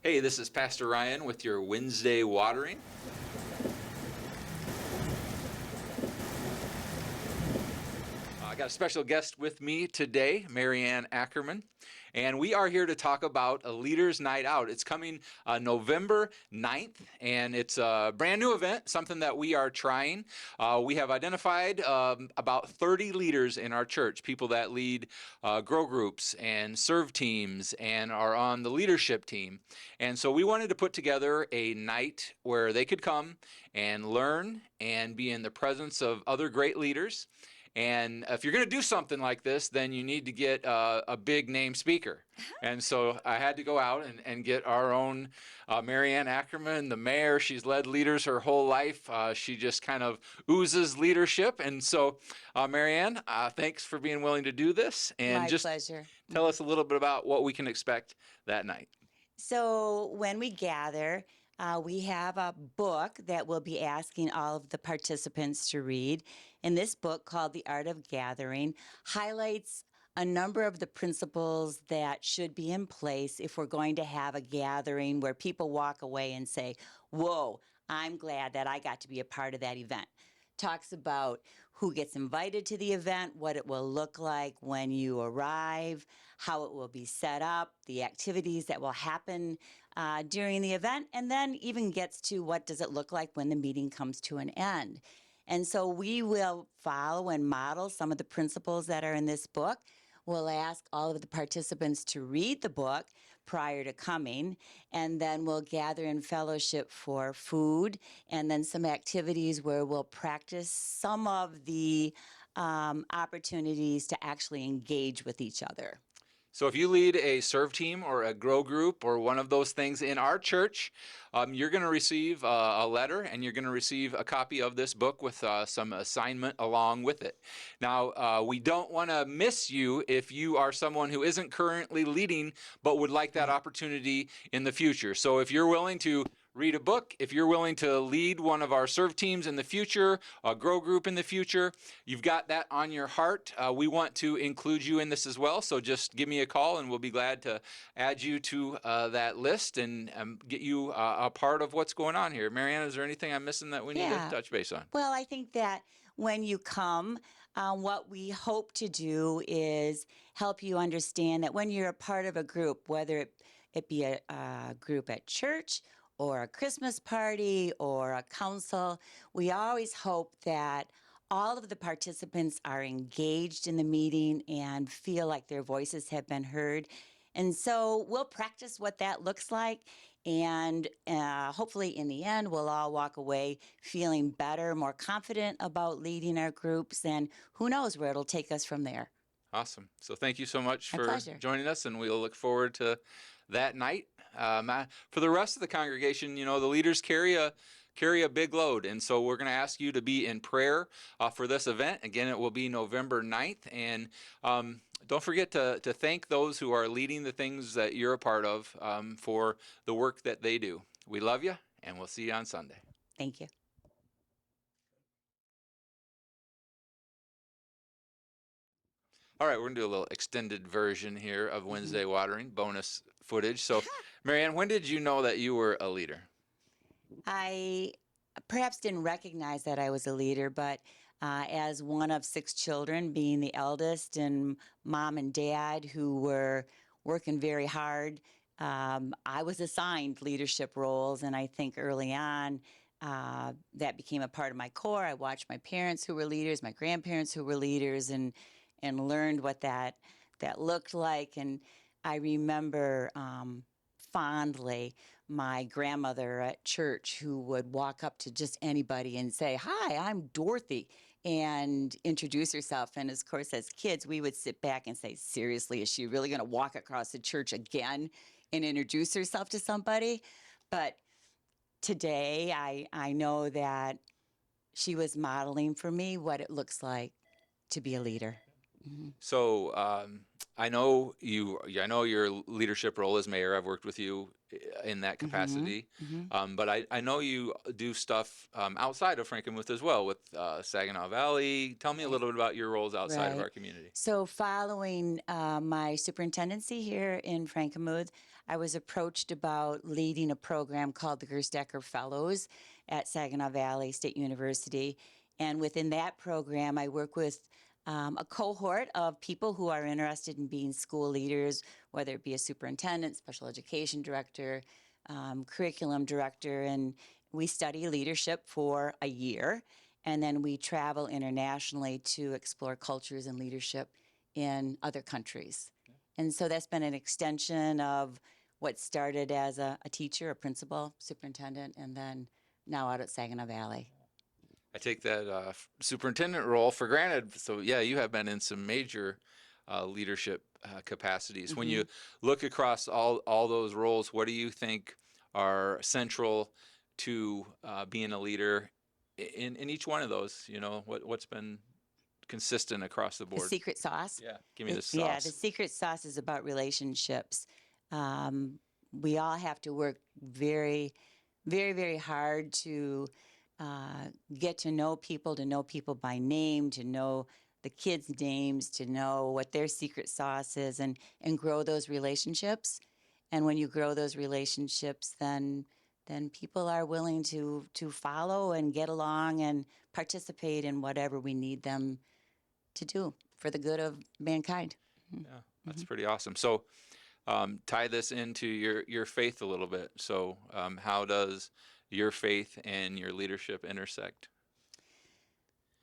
Hey, this is Pastor Ryan with your Wednesday watering. I got a special guest with me today, Anne Ackerman, and we are here to talk about a Leaders Night Out. It's coming November 9th, and it's a brand new event, something that we are trying. We have identified about 30 leaders in our church, people that lead grow groups and serve teams and are on the leadership team. And so we wanted to put together a night where they could come and learn and be in the presence of other great leaders. And if you're going to do something like this, then you need to get a big name speaker. And so I had to go out and get our own Anne Ackerman, the mayor. She's led leaders her whole life. She just kind of oozes leadership. And so, Anne, thanks for being willing to do this. And My just pleasure. tell us a little bit about what we can expect that night. So when we gather, we have a book that we'll be asking all of the participants to read. And this book, called The Art of Gathering, highlights a number of the principles that should be in place if we're going to have a gathering where people walk away and say, whoa, I'm glad that I got to be a part of that event. Talks about who gets invited to the event, what it will look like when you arrive, how it will be set up, the activities that will happen during the event, and then even gets to what does it look like when the meeting comes to an end. And so we will follow and model some of the principles that are in this book. We'll ask all of the participants to read the book prior to coming, and then we'll gather in fellowship for food and then some activities where we'll practice some of the opportunities to actually engage with each other. So if you lead a serve team or a grow group or one of those things in our church, you're going to receive a letter and you're going to receive a copy of this book with some assignment along with it. Now, we don't want to miss you if you are someone who isn't currently leading but would like that opportunity in the future. So if you're willing to read a book, if you're willing to lead one of our serve teams in the future, a grow group in the future, you've got that on your heart. We want to include you in this as well, so just give me a call and we'll be glad to add you to that list and get you a part of what's going on here. Anne, is there anything I'm missing that we need to touch base on? Well, I think that when you come, what we hope to do is help you understand that when you're a part of a group, whether it be a group at church or a Christmas party or a council, we always hope that all of the participants are engaged in the meeting and feel like their voices have been heard. And so we'll practice what that looks like. And hopefully in the end, we'll all walk away feeling better, more confident about leading our groups. And who knows where it'll take us from there. Awesome. So thank you so much My for pleasure. joining us, and we'll look forward to that night. For the rest of the congregation, the leaders carry a big load, and so we're going to ask you to be in prayer for this event. Again, it will be November 9th, and don't forget to thank those who are leading the things that you're a part of for the work that they do. We love you, and we'll see you on Sunday. Thank you. All right, we're going to do a little extended version here of Wednesday Watering, bonus footage. So, Anne, when did you know that you were a leader? I perhaps didn't recognize that I was a leader, but as one of 6 children, being the eldest, and mom and dad who were working very hard, I was assigned leadership roles. And I think early on, that became a part of my core. I watched my parents who were leaders, my grandparents who were leaders, and learned what that looked like. And I remember fondly my grandmother at church who would walk up to just anybody and say, "Hi, I'm Dorothy," and introduce herself. And of course, as kids, we would sit back and say, seriously, is she really going to walk across the church again and introduce herself to somebody? But today, I know that she was modeling for me what it looks like to be a leader. Mm-hmm. So I know your leadership role as mayor. I've worked with you in that capacity, but I know you do stuff outside of Frankenmuth as well with Saginaw Valley. Tell me a little bit about your roles outside of our community. So following my superintendency here in Frankenmuth, I was approached about leading a program called the Gerstecker Fellows at Saginaw Valley State University. And within that program, I work with a cohort of people who are interested in being school leaders, whether it be a superintendent, special education director, curriculum director, and we study leadership for a year. And then we travel internationally to explore cultures and leadership in other countries. And so that's been an extension of what started as a teacher, a principal, superintendent, and then now out at Saginaw Valley. I take that superintendent role for granted. So yeah, you have been in some major leadership capacities. When you look across all those roles, what do you think are central to being a leader in each one of those? You know, what's been consistent across the The board? secret sauce. Yeah, give me the Yeah, the sauce. secret sauce is about relationships. Um, we all have to work very, very, very hard to get to know people by name, to know the kids' names, to know what their secret sauce is, and grow those relationships. And when you grow those relationships, then people are willing to follow and get along and participate in whatever we need them to do for the good of mankind. Yeah, that's pretty awesome. So tie this into your faith a little bit. So how does your faith and your leadership intersect?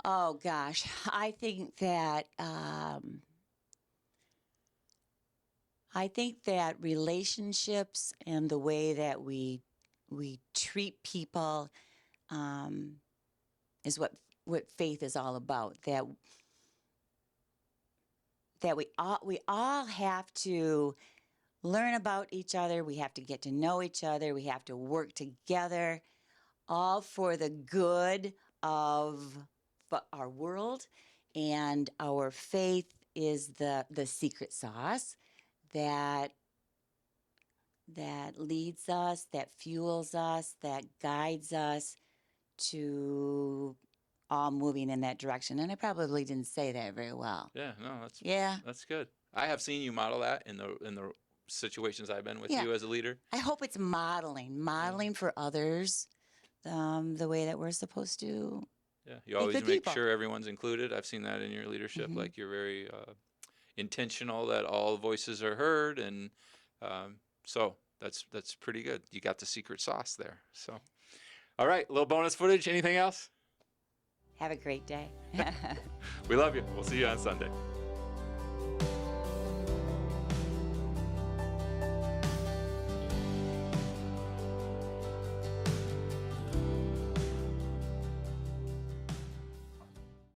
Oh gosh, I think that relationships and the way that we treat people is what faith is all about. That we all have to learn about each other. We have to get to know each other. We have to work together, all for the good of our world. And our faith is the secret sauce that leads us, that fuels us, that guides us to all moving in that direction. And I probably didn't say that very well. Yeah, no, Yeah. that's good. I have seen you model that in the situations I've been with Yeah. you as a leader. I hope it's modeling for others the way that we're supposed to Yeah, you be always good make people. sure everyone's included. I've seen that in your leadership. Like you're very intentional that all voices are heard, and so that's pretty good. You got the secret sauce there. So, all right, a little bonus footage. Anything else? Have a great day. We love you. We'll see you on Sunday.